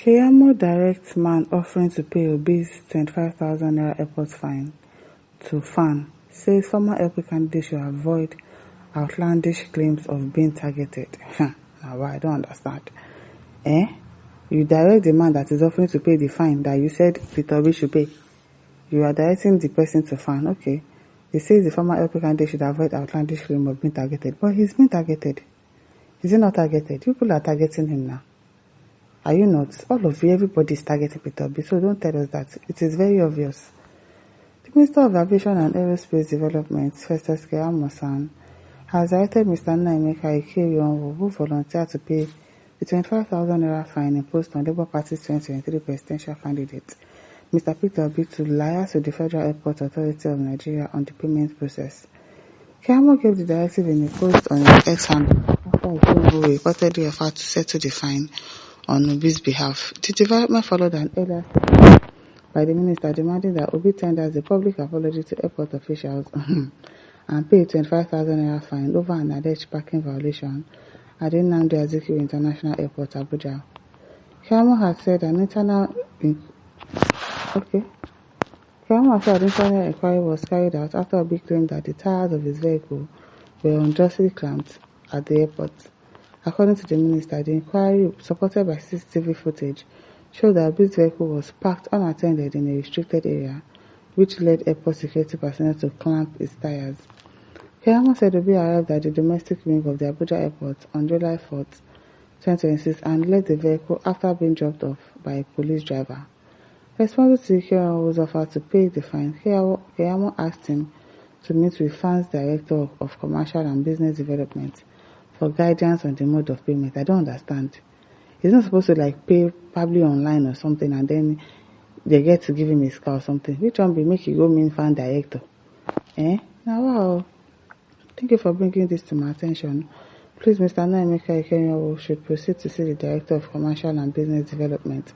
Keyamo directs man offering to pay Obi'S 25,000 naira airport fine to Faan, says former LP candidate should avoid outlandish claims of being targeted. Now, I don't understand. You direct the man that is offering to pay the fine that you said Peter Obi should pay. You are directing the person to Faan. Okay. He says the former LP candidate should avoid outlandish claims of being targeted. But he's been targeted. Is he not targeted? People are targeting him now. Are you not? All of you, everybody is targeting Peter Obi, so don't tell us that. It is very obvious. The Minister of Aviation and Aerospace Development, Festus, Keyamo, has directed Mr. Keyamo, who volunteered to pay the 25,000 naira fine imposed on Labour Party's 2023 presidential candidate, Mr. Peter Obi, to liaise with the Federal Airport Authority of Nigeria on the payment process. Keyamo gave the directive in a post on his X handle after he reportedly offered to settle the fine on Obi's behalf. The development followed an earlier statement by the minister demanding that Obi tenders a public apology to airport officials and pay 25,000 naira fine over an alleged parking violation at N25000 Azikiwe International Airport, Abuja. Keyamo had said an internal inquiry was carried out after Obi claimed that the tires of his vehicle were unjustly clamped at the airport. According to the minister, the inquiry, supported by CCTV footage, showed that Obi's vehicle was parked unattended in a restricted area, which led airport security personnel to clamp its tires. Keyamo said Obi arrived at the domestic wing of the Abuja airport on July 4, 2026 and led the vehicle after being dropped off by a police driver. Responding to Keyamo's offer to pay the fine, Keyamo asked him to meet with Faan's Director of Commercial and Business Development for guidance on the mode of payment. I don't understand. He's not supposed to pay probably online or something and then they get to give him his car or something. Which one will make you go meet Faan Director? Now wow. Thank you for bringing this to my attention. Please, Mr. Keyamo should proceed to see the Director of Commercial and Business Development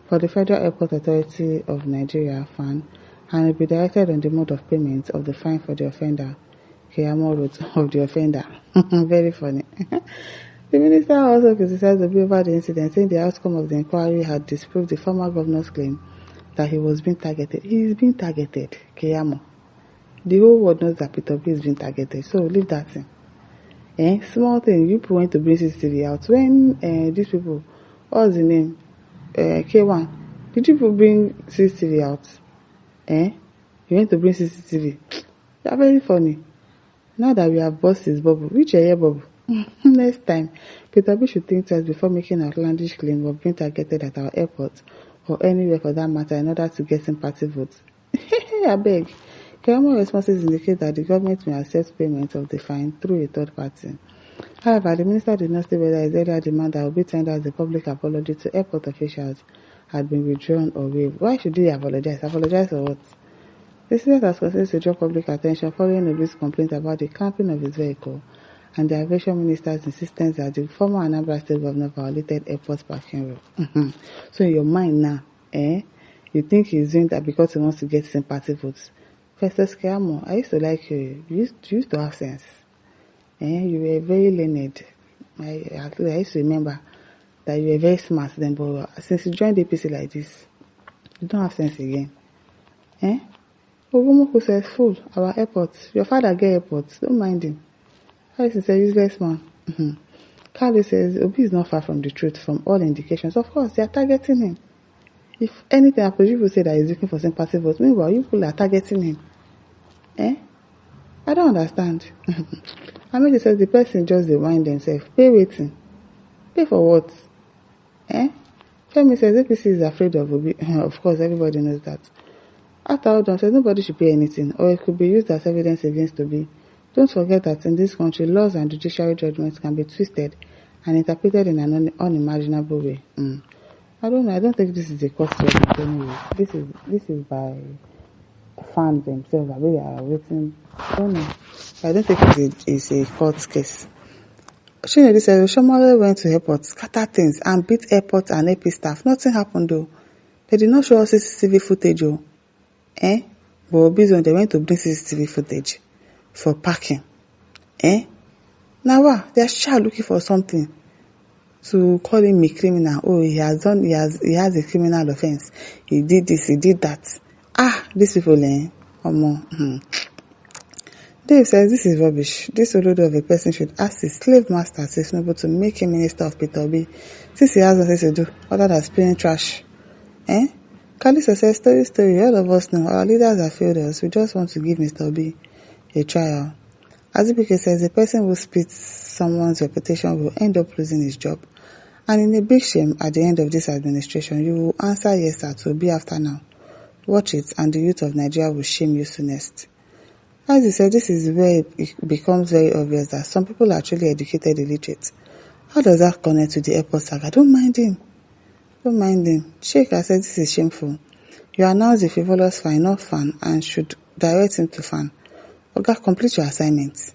for the Federal Airport Authority of Nigeria, Faan, and will be directed on the mode of payment of the fine for the offender. Keyamo wrote of the offender. Very funny. The minister also criticized Obi over the incident, saying the outcome of the inquiry had disproved the former governor's claim that he was being targeted. He is being targeted, Keyamo. The whole world knows that Peter Obi is being targeted, so leave that thing. Small thing, you people went to bring CCTV out. When these people, what's the name? K1, did you people bring CCTV out? You went to bring CCTV. They are very funny. Now that we have burst his bubble, which are your bubble? Next time, Peter Obi should think twice before making an outlandish claim of being targeted at our airport or anywhere for that matter in order to get sympathy votes. I beg. Keyamo responses indicate that the government may accept payment of the fine through a third party. However, the minister did not say whether his earlier demand that Obi tenders a public apology to airport officials had been withdrawn or waived. Why should he apologize? Apologize for what? The student has continued to draw public attention following Obi's complaint about the clamping of his vehicle and the aviation minister's insistence that the former Anambra State governor violated airport parking rule. So in your mind now, you think he's doing that because he wants to get sympathy votes. Festus Keyamo, I used to like you. You used to have sense. You were very learned. I used to remember that you were very smart then, but since you joined the APC like this, you don't have sense again. Ogomoku says, fool, our airport. Your father get airports. Don't mind him. Harris is a useless man. Carly says, Obi is not far from the truth from all indications. Of course, they are targeting him. If anything happens, people say that he's looking for sympathy votes. Meanwhile, you people are targeting him. I don't understand. I mean, it says the person just rewind themselves. Pay waiting. Pay for what? Femi says APC is afraid of Obi. Of course, everybody knows that. After all done, says nobody should pay anything, or it could be used as evidence against Obi. Don't forget that in this country, laws and judiciary judgments can be twisted and interpreted in an unimaginable way. I don't know. I don't think this is a court judgment anyway. This is by fans themselves. I really are waiting. I don't know. I don't think it's a court case. Shinedi says Shomole went to airport, scattered things, and beat airport and AP staff. Nothing happened though. They did not show us CCTV footage. But Obi's when they went to bring CCTV footage for parking. Now what? They are sure looking for something. to call him a criminal. Oh, he has a criminal offense. He did this, he did that. These people, Dave says this is rubbish. This olodo of a person should ask his slave master Tinubu to make him minister of Peter Obi, since he has nothing to do other than spraying trash. Kaliso says, story, all of us know our leaders have failed us. We just want to give Mr. Obi a trial. Azubike says the person who spits someone's reputation will end up losing his job. And in a big shame at the end of this administration, you will answer yes sir to Obi after now. Watch it, and the youth of Nigeria will shame you soonest. As he said, this is where it becomes very obvious that some people are truly educated illiterate. How does that connect to the airport saga? Don't mind him. Sheikh has said this is shameful. You announce the frivolous fine, not Faan, and should direct him to Faan. Oga, complete your assignment.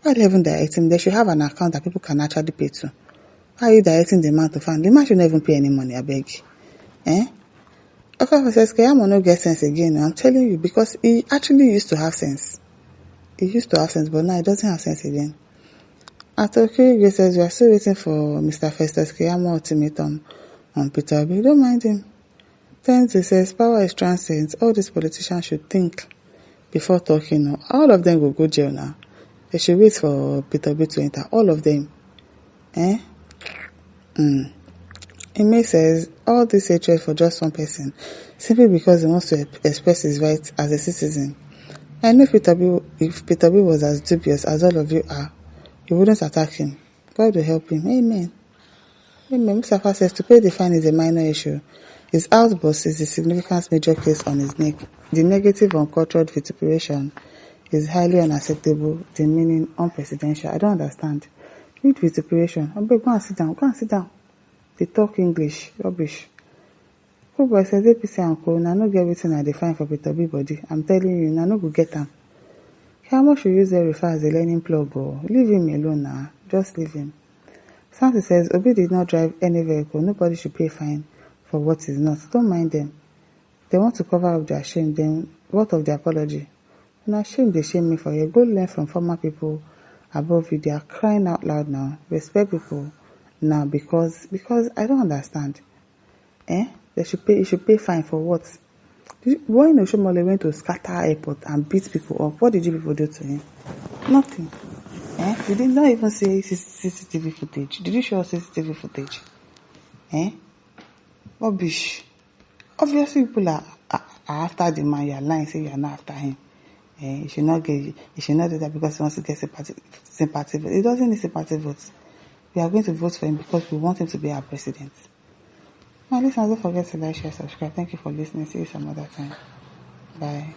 Why do you even direct him? They should have an account that people can actually pay to. Why are you directing the man to Faan? The man should not even pay any money, I beg. Okafor says, Keyamo no get sense again. I'm telling you, because he actually used to have sense. But now he doesn't have sense again. Atokiri says, we are still waiting for Mr. Festus Keyamo ultimatum on Peter Obi. Don't mind him. Tenzi says, power is transient. All these politicians should think before talking. All of them will go jail now. They should wait for Peter Obi to enter. All of them. Ime says, all this hatred for just one person, simply because he wants to express his rights as a citizen. I know if Peter Obi was as dubious as all of you are, you wouldn't attack him. God will help him. Amen. Mustafa says, to pay the fine is a minor issue. His outburst is a significant major case on his neck. The negative uncultured vituperation is highly unacceptable, demeaning, unpresidential. I don't understand. Read vituperation. Go and sit down. They talk English. Rubbish. Boy says, APC and co, now no get everything I define for Peter Obi body. I'm telling you, now no go get them. Keyamo should use the refer as a learning plug, or leave him alone now. Just leave him. Santi says, Obi did not drive any vehicle. Nobody should pay fine for what is not. Don't mind them. They want to cover up their shame. Then what of the apology? Now shame, they shame me for you. Go learn from former people above you. They are crying out loud now. Respect people now, because I don't understand. You should pay fine for what? When Oshomole went to scatter airport and beat people up, what did you people do to him? Nothing. You did not even say CCTV footage. Did you show us CCTV footage? Rubbish. Obviously, people are after the man. You are lying, say you are not after him. You should not do that because he wants to get sympathy votes. He doesn't need sympathy votes. We are going to vote for him because we want him to be our president. Now, listen, don't forget to like, share, subscribe. Thank you for listening. See you some other time. Bye.